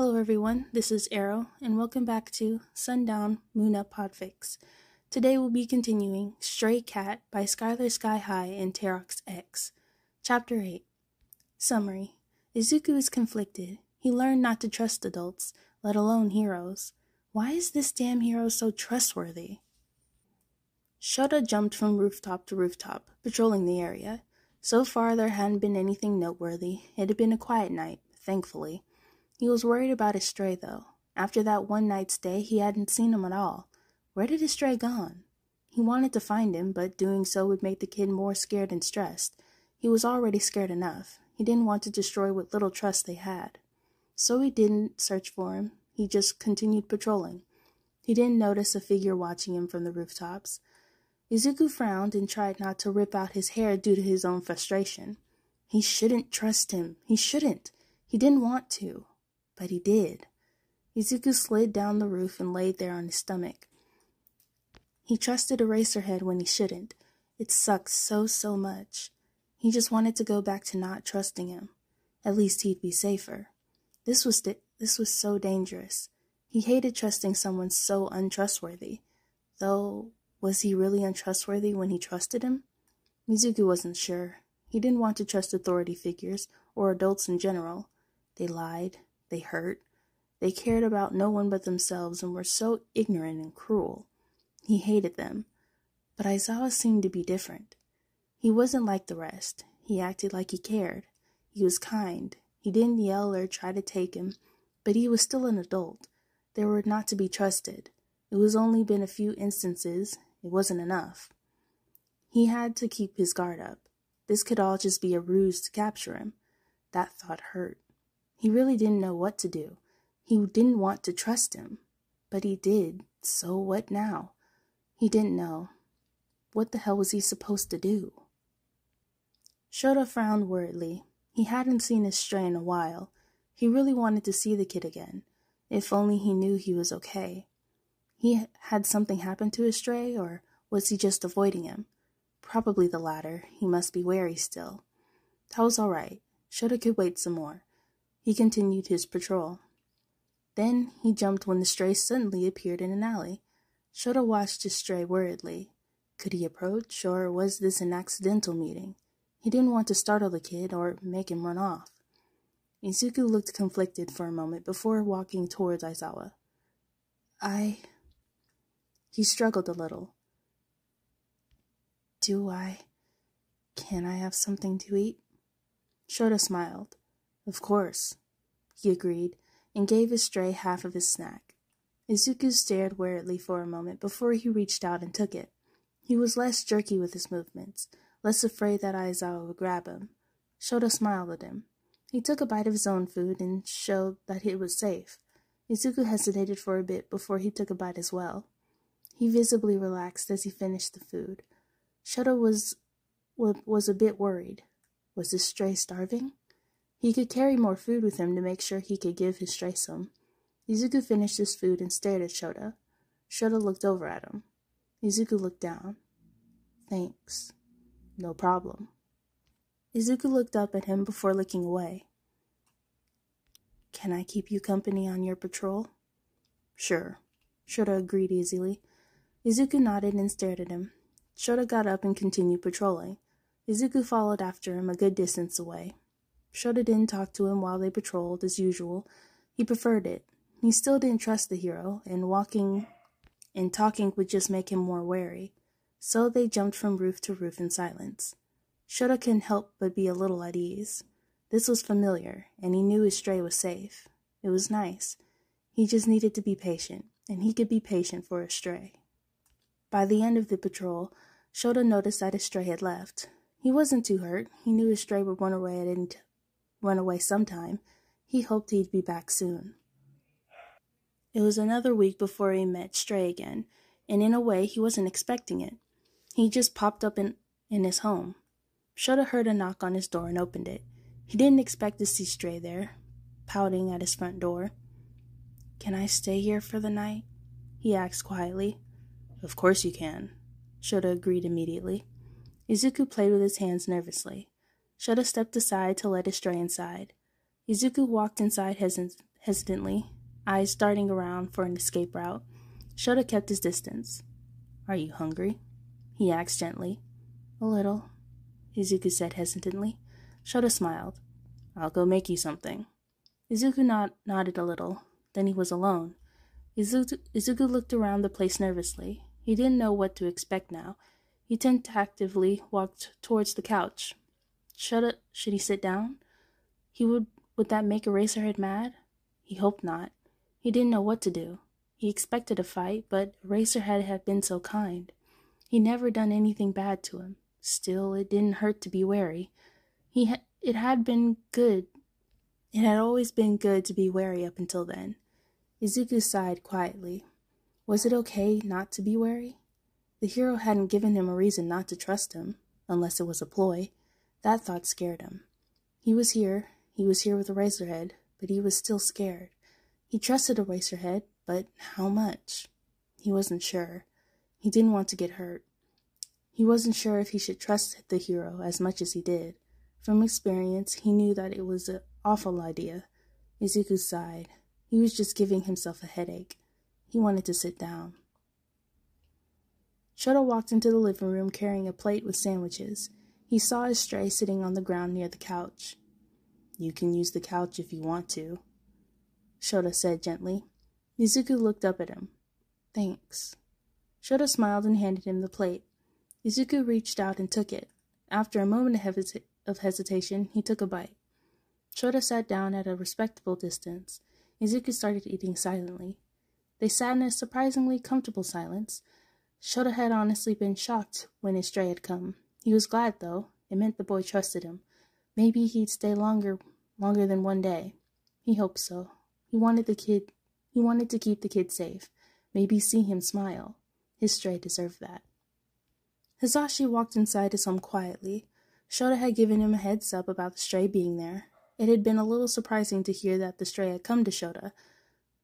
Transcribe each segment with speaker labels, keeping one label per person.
Speaker 1: Hello everyone, this is Arrow, and welcome back to Sundown Moon Up Podfics. Today we'll be continuing Stray Cat by SkylarSkyHigh and Terox X. Chapter 8. Summary. Izuku is conflicted. He learned not to trust adults, let alone heroes. Why is this damn hero so trustworthy? Shouta jumped from rooftop to rooftop, patrolling the area. So far there hadn't been anything noteworthy. It had been a quiet night, thankfully. He was worried about his stray, though. After that one night stay, he hadn't seen him at all. Where did his stray gone? He wanted to find him, but doing so would make the kid more scared and stressed. He was already scared enough. He didn't want to destroy what little trust they had. So he didn't search for him. He just continued patrolling. He didn't notice a figure watching him from the rooftops. Izuku frowned and tried not to rip out his hair due to his own frustration. He shouldn't trust him. He shouldn't. He didn't want to. But he did. Izuku slid down the roof and laid there on his stomach. He trusted Eraserhead when he shouldn't. It sucked so much. He just wanted to go back to not trusting him. At least he'd be safer. This was so dangerous. He hated trusting someone so untrustworthy. Though, was he really untrustworthy when he trusted him? Izuku wasn't sure. He didn't want to trust authority figures, or adults in general. They lied. They hurt. They cared about no one but themselves and were so ignorant and cruel. He hated them. But Aizawa seemed to be different. He wasn't like the rest. He acted like he cared. He was kind. He didn't yell or try to take him, but he was still an adult. They were not to be trusted. It was only been a few instances. It wasn't enough. He had to keep his guard up. This could all just be a ruse to capture him. That thought hurt. He really didn't know what to do. He didn't want to trust him. But he did. So what now? He didn't know. What the hell was he supposed to do? Shouta frowned worriedly. He hadn't seen his stray in a while. He really wanted to see the kid again. If only he knew he was okay. Had something happened to his stray, or was he just avoiding him? Probably the latter. He must be wary still. That was all right. Shouta could wait some more. He continued his patrol. Then he jumped when the stray suddenly appeared in an alley. Shouta watched his stray worriedly. Could he approach, or was this an accidental meeting? He didn't want to startle the kid or make him run off. Izuku looked conflicted for a moment before walking towards Aizawa. He struggled a little. Can I have something to eat? Shouta smiled. Of course, he agreed, and gave his stray half of his snack. Izuku stared warily for a moment before he reached out and took it. He was less jerky with his movements, less afraid that Aizawa would grab him. Shouta smiled at him. He took a bite of his own food and showed that it was safe. Izuku hesitated for a bit before he took a bite as well. He visibly relaxed as he finished the food. Shouta was a bit worried. Was his stray starving? He could carry more food with him to make sure he could give his stray some. Izuku finished his food and stared at Shouta. Shouta looked over at him. Izuku looked down. Thanks. No problem. Izuku looked up at him before looking away. Can I keep you company on your patrol? Sure. Shouta agreed easily. Izuku nodded and stared at him. Shouta got up and continued patrolling. Izuku followed after him a good distance away. Shouta didn't talk to him while they patrolled, as usual. He preferred it. He still didn't trust the hero, and talking would just make him more wary. So they jumped from roof to roof in silence. Shouta couldn't help but be a little at ease. This was familiar, and he knew his stray was safe. It was nice. He just needed to be patient, and he could be patient for his stray. By the end of the patrol, Shouta noticed that his stray had left. He wasn't too hurt. He knew his stray would run away sometime. He hoped he'd be back soon. It was another week before he met Stray again, and in a way he wasn't expecting it. He just popped up in his home. Shouta heard a knock on his door and opened it. He didn't expect to see Stray there, pouting at his front door. Can I stay here for the night? He asked quietly. Of course you can, Shouta agreed immediately. Izuku played with his hands nervously. Shouta stepped aside to let his stray inside. Izuku walked inside hesitantly, eyes darting around for an escape route. Shouta kept his distance. "Are you hungry?" he asked gently. "A little," Izuku said hesitantly. Shouta smiled. "I'll go make you something." Izuku nodded a little. Then he was alone. Izuku looked around the place nervously. He didn't know what to expect now. He tentatively walked towards the couch. Should he sit down? Would that make Eraserhead mad? He hoped not. He didn't know what to do. He expected a fight, but Eraserhead had been so kind. He'd never done anything bad to him. Still, it didn't hurt to be wary. It had always been good to be wary up until then. Izuku sighed quietly. Was it okay not to be wary? The hero hadn't given him a reason not to trust him, unless it was a ploy. That thought scared him. He was here with Eraserhead, but he was still scared. He trusted Eraserhead, but how much? He wasn't sure. He didn't want to get hurt. He wasn't sure if he should trust the hero as much as he did. From experience, he knew that it was an awful idea. Izuku sighed. He was just giving himself a headache. He wanted to sit down. Shouta walked into the living room carrying a plate with sandwiches. He saw his stray sitting on the ground near the couch. "You can use the couch if you want to," Shouta said gently. Izuku looked up at him. "Thanks." Shouta smiled and handed him the plate. Izuku reached out and took it. After a moment of hesitation, he took a bite. Shouta sat down at a respectable distance. Izuku started eating silently. They sat in a surprisingly comfortable silence. Shouta had honestly been shocked when his stray had come. He was glad, though. It meant the boy trusted him. Maybe he'd stay longer than one day. He hoped so. He wanted to keep the kid safe. Maybe see him smile. His stray deserved that. Hisashi walked inside his home quietly. Shouta had given him a heads up about the stray being there. It had been a little surprising to hear that the stray had come to Shouta.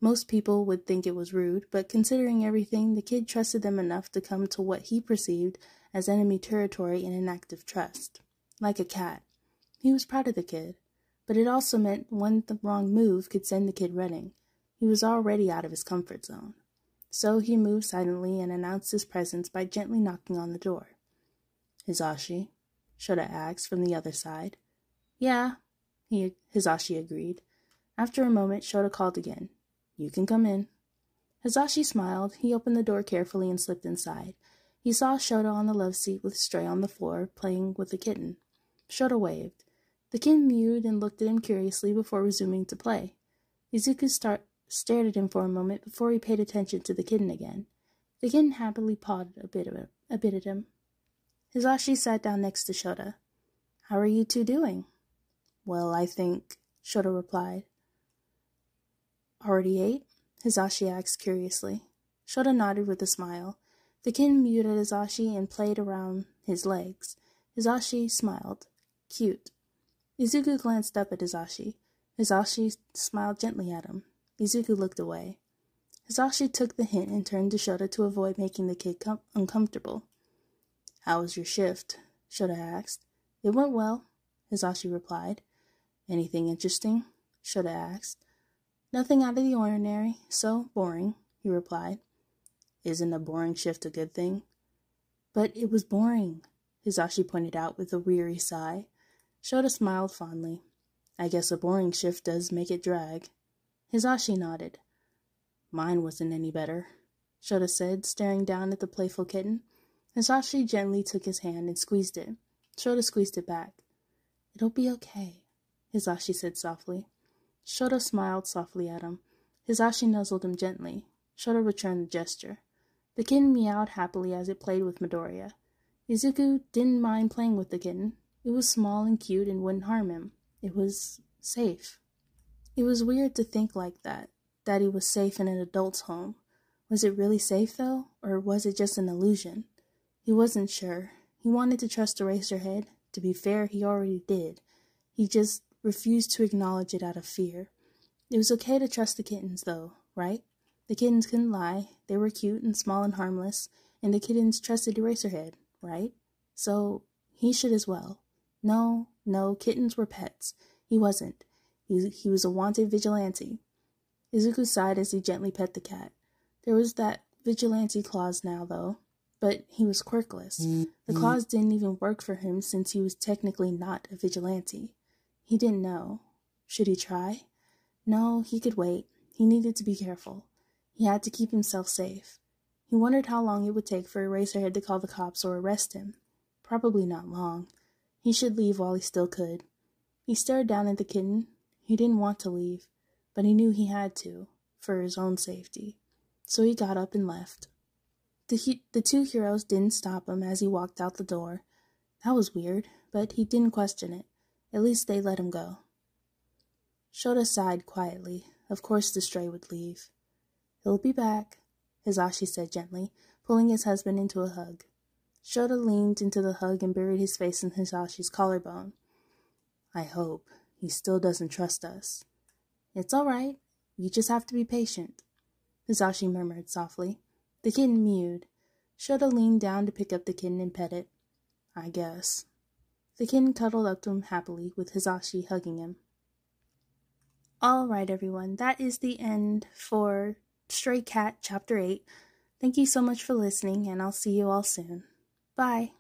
Speaker 1: Most people would think it was rude, but considering everything, the kid trusted them enough to come to what he perceived as enemy territory in an act of trust. Like a cat. He was proud of the kid, but it also meant the wrong move could send the kid running. He was already out of his comfort zone. So he moved silently and announced his presence by gently knocking on the door. "Hisashi?" Shouta asked from the other side. "Yeah," Hisashi agreed. After a moment, Shouta called again. "You can come in." Hisashi smiled. He opened the door carefully and slipped inside. He saw Shouta on the love seat with Stray on the floor, playing with the kitten. Shouta waved. The kitten mewed and looked at him curiously before resuming to play. Izuku stared at him for a moment before he paid attention to the kitten again. The kitten happily pawed a bit at him. Hisashi sat down next to Shouta. "How are you two doing?" "Well, I think," Shouta replied. "Already ate?" Hisashi asked curiously. Shouta nodded with a smile. The kitten mewed at Hisashi and played around his legs. Hisashi smiled. "Cute." Izuku glanced up at Hisashi. Hisashi smiled gently at him. Izuku looked away. Hisashi took the hint and turned to Shouta to avoid making the kid uncomfortable. "How was your shift?" Shouta asked. "It went well," Hisashi replied. "Anything interesting?" Shouta asked. "Nothing out of the ordinary, so boring," he replied. "Isn't a boring shift a good thing?" "But it was boring," Hisashi pointed out with a weary sigh. Shouta smiled fondly. "I guess a boring shift does make it drag." Hisashi nodded. "Mine wasn't any better," Shouta said, staring down at the playful kitten. Hisashi gently took his hand and squeezed it. Shouta squeezed it back. "It'll be okay," Hisashi said softly. Shouta smiled softly at him. Hisashi nuzzled him gently. Shouta returned the gesture. The kitten meowed happily as it played with Midoriya. Izuku didn't mind playing with the kitten. It was small and cute and wouldn't harm him. It was safe. It was weird to think like that he was safe in an adult's home. Was it really safe, though, or was it just an illusion? He wasn't sure. He wanted to trust Eraserhead. To be fair, he already did. He just refused to acknowledge it out of fear. It was okay to trust the kittens, though, right? The kittens couldn't lie. They were cute and small and harmless, and the kittens trusted Eraserhead, right? So he should as well. No, kittens were pets. He wasn't. He was a wanted vigilante. Izuku sighed as he gently pet the cat. There was that vigilante clause now, though, but he was quirkless. The clause didn't even work for him since he was technically not a vigilante. He didn't know. Should he try? No, he could wait. He needed to be careful. He had to keep himself safe. He wondered how long it would take for Eraserhead to call the cops or arrest him. Probably not long. He should leave while he still could. He stared down at the kitten. He didn't want to leave, but he knew he had to, for his own safety. So he got up and left. The two heroes didn't stop him as he walked out the door. That was weird, but he didn't question it. At least they let him go. Shouta sighed quietly. Of course the stray would leave. He'll be back, Hisashi said gently, pulling his husband into a hug. Shouta leaned into the hug and buried his face in Hisashi's collarbone. I hope. He still doesn't trust us. It's all right. You just have to be patient, Hisashi murmured softly. The kitten mewed. Shouta leaned down to pick up the kitten and pet it. I guess. The kitten cuddled up to him happily, with Hisashi hugging him. All right, everyone. That is the end for Stray Cat Chapter 8. Thank you so much for listening, and I'll see you all soon. Bye.